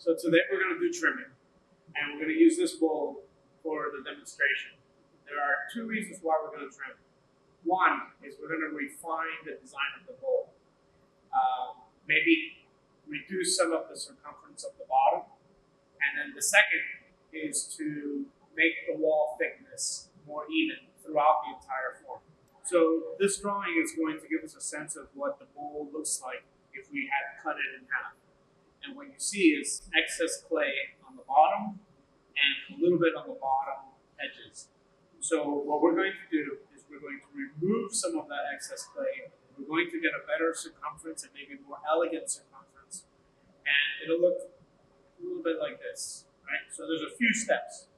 So today we're going to do trimming, and we're going to use this bowl for the demonstration. There are two reasons why we're going to trim. One is we're going to refine the design of the bowl. Maybe reduce some of the circumference of the bottom. And then the second is to make the wall thickness more even throughout the entire form. So this drawing is going to give us a sense of what the bowl looks like if we had cut it in half. And what you see is excess clay on the bottom and a little bit on the bottom edges. So what we're going to do is we're going to remove some of that excess clay. We're going to get a better circumference and maybe more elegant circumference. And it'll look a little bit like this, right? So there's a few steps.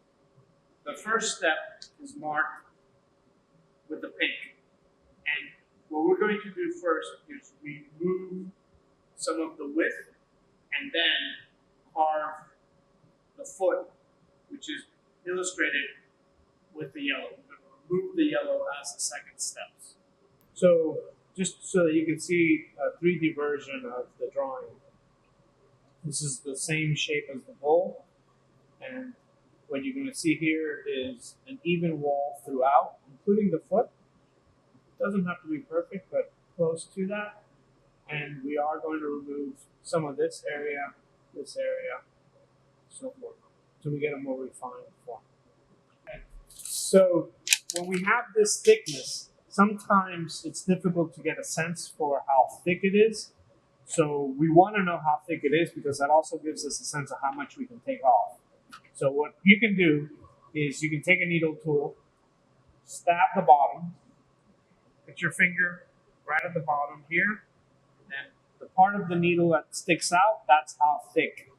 The first step is marked with the pink. And what we're going to do first is remove some of the width and then carve the foot, which is illustrated with the yellow. We're going to remove the yellow as the second steps. So just so that you can see a 3D version of the drawing, this is the same shape as the bowl, and what you're going to see here is an even wall throughout, including the foot. It doesn't have to be perfect, but close to that. And we are going to remove some of this area, so forth, so we get a more refined form. Okay. So when we have this thickness, sometimes it's difficult to get a sense for how thick it is. So we want to know how thick it is because that also gives us a sense of how much we can take off. So what you can do is you can take a needle tool, stab the bottom, put your finger right at the bottom here, and the part of the needle that sticks out, that's how thick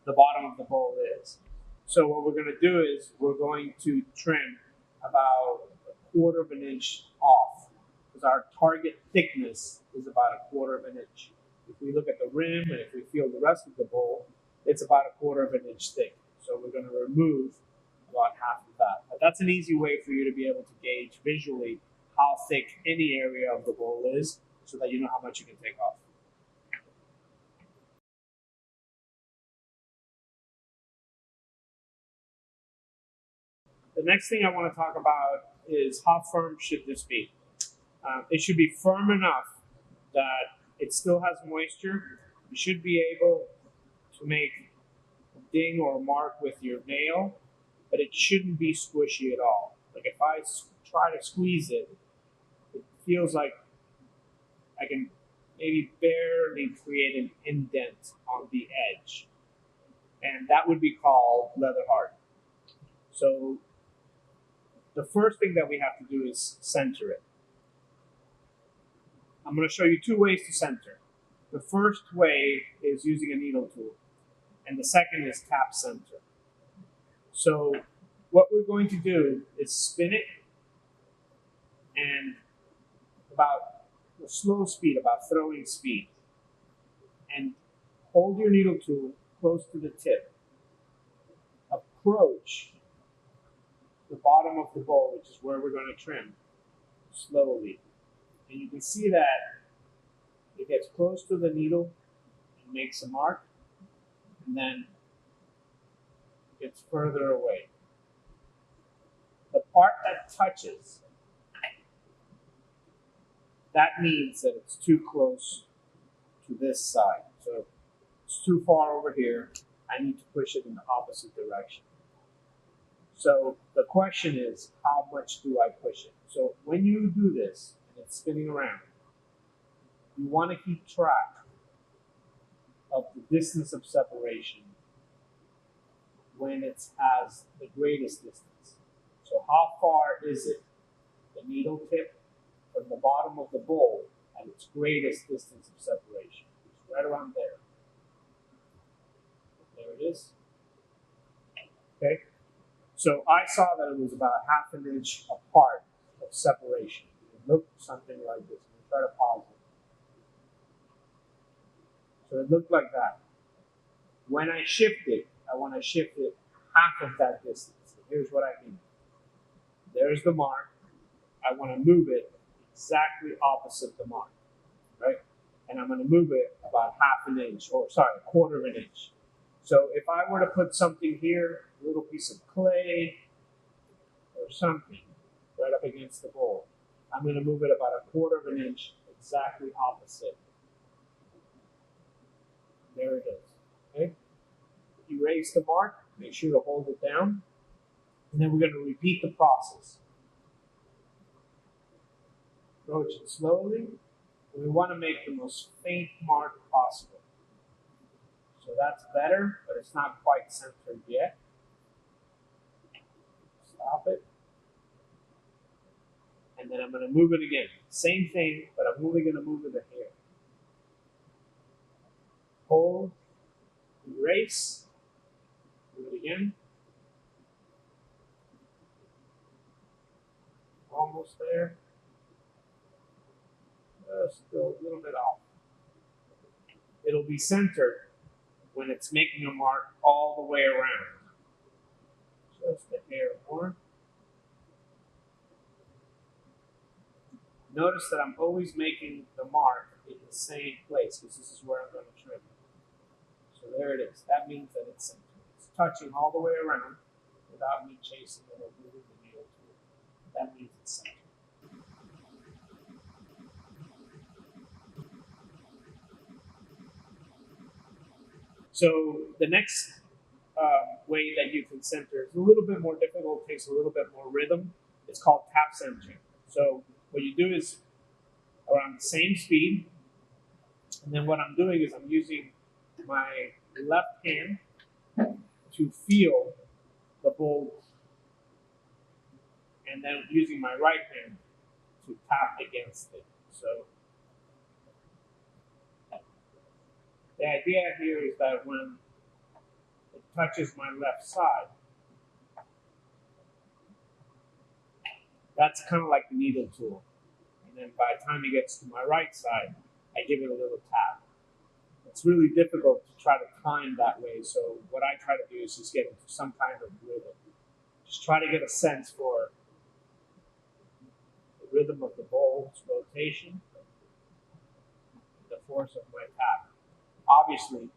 the bottom of the bowl is. So what we're going to do is we're going to trim about 1/4 of an inch off because our target thickness is about 1/4 of an inch. If we look at the rim and if we feel the rest of the bowl, it's about 1/4 of an inch thick. So we're going to remove about half of that. But that's an easy way for you to be able to gauge visually how thick any area of the bowl is so that you know how much you can take off. The next thing I want to talk about is how firm should this be. It should be firm enough that it still has moisture. You should be able to make a ding or a mark with your nail, but it shouldn't be squishy at all. Like if I try to squeeze it, it feels like I can maybe barely create an indent on the edge. And that would be called leather hard. So the first thing that we have to do is center it. I'm going to show you two ways to center. The first way is using a needle tool, and the second is tap center. So what we're going to do is spin it, and about a slow speed, about throwing speed, and hold your needle tool close to the tip. Approach the bottom of the bowl, which is where we're going to trim, slowly. And you can see that it gets close to the needle and makes a mark, and then it gets further away. The part that touches, that means that it's too close to this side. So it's too far over here. I need to push it in the opposite direction. So the question is, how much do I push it? So when you do this, and it's spinning around, you want to keep track of the distance of separation when it has the greatest distance. So how far is it, the needle tip from the bottom of the bowl at its greatest distance of separation? It's right around there. There it is. Okay. So I saw that it was about 1/2 inch apart of separation. It looked something like this. I'm going to try to pause it. So it looked like that. When I shift it, I want to shift it half of that distance. Here's what I mean. There's the mark. I want to move it exactly opposite the mark, right? And I'm going to move it about 1/2 inch, or sorry, 1/4 of an inch. So if I were to put something here, a little piece of clay or something right up against the bowl, I'm going to move it about 1/4 of an inch exactly opposite. There it is. Okay? Erase the mark, make sure to hold it down, and then we're going to repeat the process. Approach it slowly. We want to make the most faint mark possible. So that's better, but it's not quite centered yet. Stop it. And then I'm going to move it again. Same thing, but I'm only going to move it here. Hold, erase, do it again. Almost there. Still a little bit off. It'll be centered when it's making a mark all the way around. Just a hair more. Notice that I'm always making the mark in the same place because this is where I'm going to trim it. So there it is. That means that it's centered. It's touching all the way around without me chasing it or moving the needle tool. That means it's centered. So the next way that you can center is a little bit more difficult, takes a little bit more rhythm. It's called tap centering. So what you do is around the same speed, and then what I'm doing is I'm using my left hand to feel the bowl, and then using my right hand to tap against it. So the idea here is that when it touches my left side, that's kind of like the needle tool. And then by the time it gets to my right side, I give it a little tap. It's really difficult to try to time that way. So what I try to do is just get into some kind of rhythm. Just try to get a sense for the rhythm of the bowl's rotation, the force of my tap. Obviously,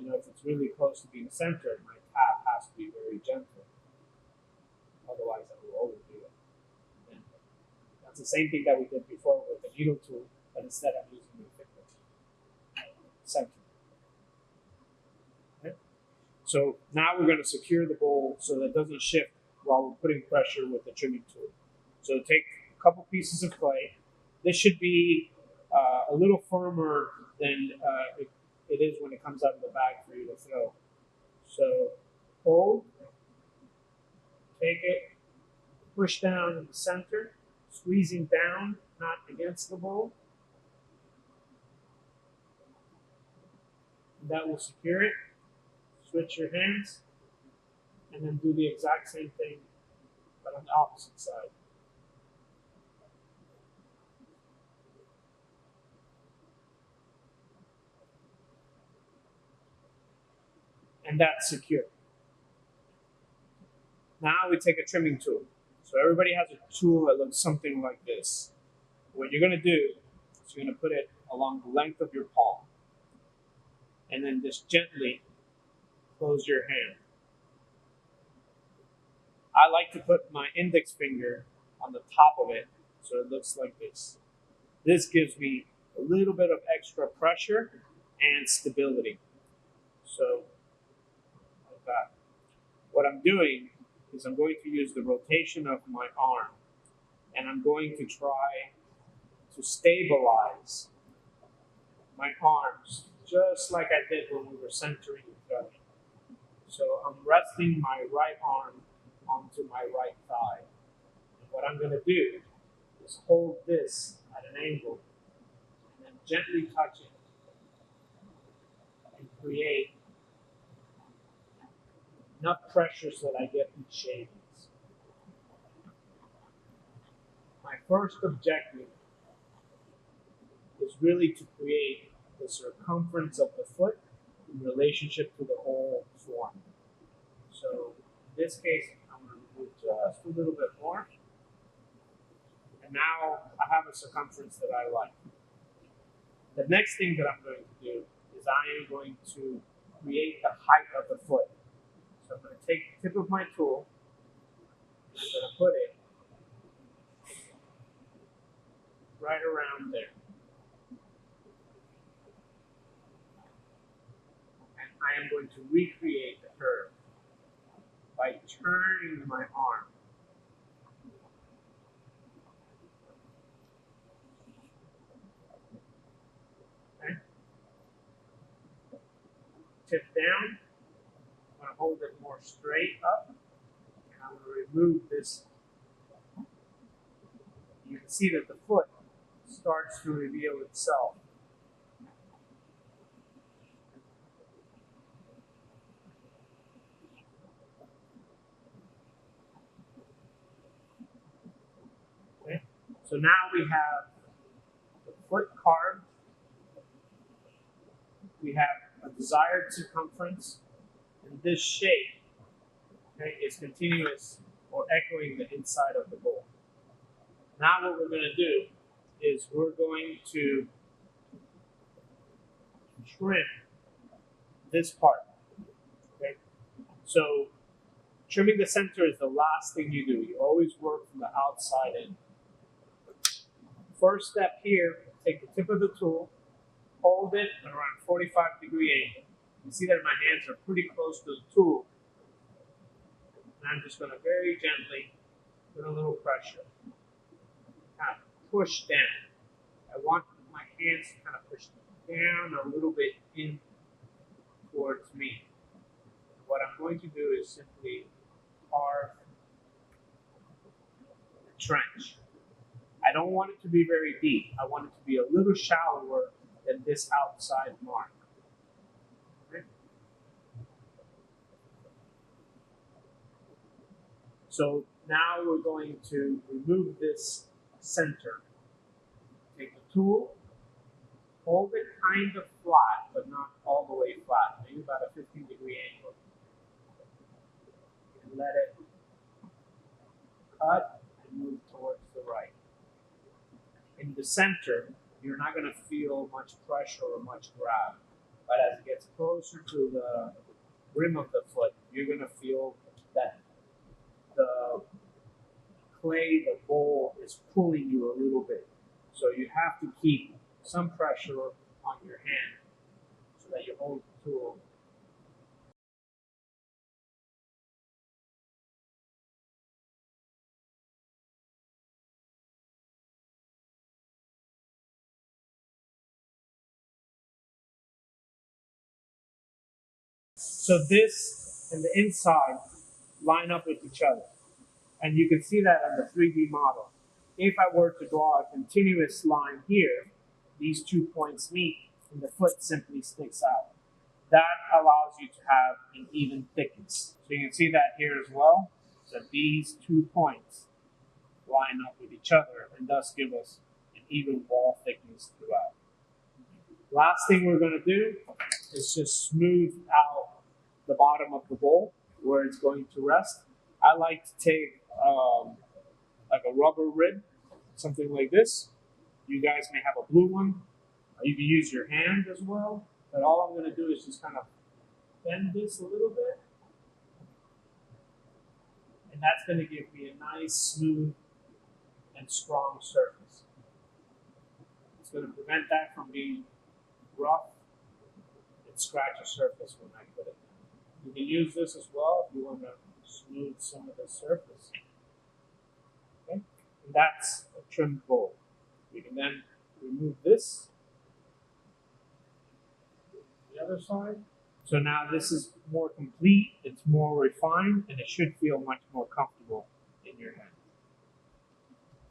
if it's really close to being centered, my tap has to be very gentle. Otherwise, I will overdo it. And that's the same thing that we did before with the needle tool, but instead I'm using the center. Okay? So now we're going to secure the bowl so that it doesn't shift while we're putting pressure with the trimming tool. So take a couple pieces of clay. This should be a little firmer than it is when it comes out of the bag for you to throw. So hold, take it, push down in the center, squeezing down, not against the bowl. And that will secure it. Switch your hands, and then do the exact same thing, but on the opposite side. And that's secure. Now we take a trimming tool. So everybody has a tool that looks something like this. What you're going to do is you're going to put it along the length of your palm, and then just gently close your hand. I like to put my index finger on the top of it so it looks like this. This gives me a little bit of extra pressure and stability. So, like that. What I'm doing is I'm going to use the rotation of my arm, and I'm going to try to stabilize my arms just like I did when we were centering and throwing. So I'm resting my right arm onto my right thigh. And what I'm going to do is hold this at an angle and then gently touch it and create enough pressure so that I get these shavings. My first objective is really to create the circumference of the foot in relationship to the whole form. So in this case, I'm going to move just a little bit more. And now I have a circumference that I like. The next thing that I'm going to do is I am going to create the height of the foot. So I'm going to take the tip of my tool, and I'm going to put it right around there. And I am going to recreate the curve by turning my arm. Okay? Tip down. I'm going to hold it more straight up. And I'm going to remove this. You can see that the foot starts to reveal itself. Okay? So now we have the foot carved. We have a desired circumference, and this shape, okay, is continuous or echoing the inside of the bowl. Now what we're going to do is we're going to trim this part. Okay? So trimming the center is the last thing you do. You always work from the outside in. First step here, take the tip of the tool, hold it at around 45-degree angle. You see that my hands are pretty close to the tool. And I'm just going to very gently put a little pressure. Kind of push down. I want my hands to kind of push down a little bit in towards me. What I'm going to do is simply carve a trench. I don't want it to be very deep. I want it to be a little shallower than this outside mark. Okay? So now we're going to remove this center. Take the tool, hold it kind of flat, but not all the way flat, maybe about a 15-degree angle. And let it cut and move towards the right. In the center, you're not going to feel much pressure or much grab. But as it gets closer to the rim of the foot, you're going to feel that the clay, the bowl, is pulling you a little bit. So you have to keep some pressure on your hand so that you hold the tool. So this and the inside line up with each other. And you can see that on the 3D model. If I were to draw a continuous line here, these 2 points meet and the foot simply sticks out. That allows you to have an even thickness. So you can see that here as well. So these 2 points line up with each other and thus give us an even wall thickness throughout. Last thing we're going to do is just smooth out the bottom of the bowl where it's going to rest. I like to take like a rubber rib, something like this. You guys may have a blue one. You can use your hand as well. But all I'm going to do is just kind of bend this a little bit. And that's going to give me a nice, smooth, and strong surface. It's going to prevent that from being rough and scratch a surface when I put it down. You can use this as well if you want to smooth some of the surface. Okay? And that's a trimmed bowl. We can then remove this. The other side. So now this is more complete, it's more refined, and it should feel much more comfortable in your hand.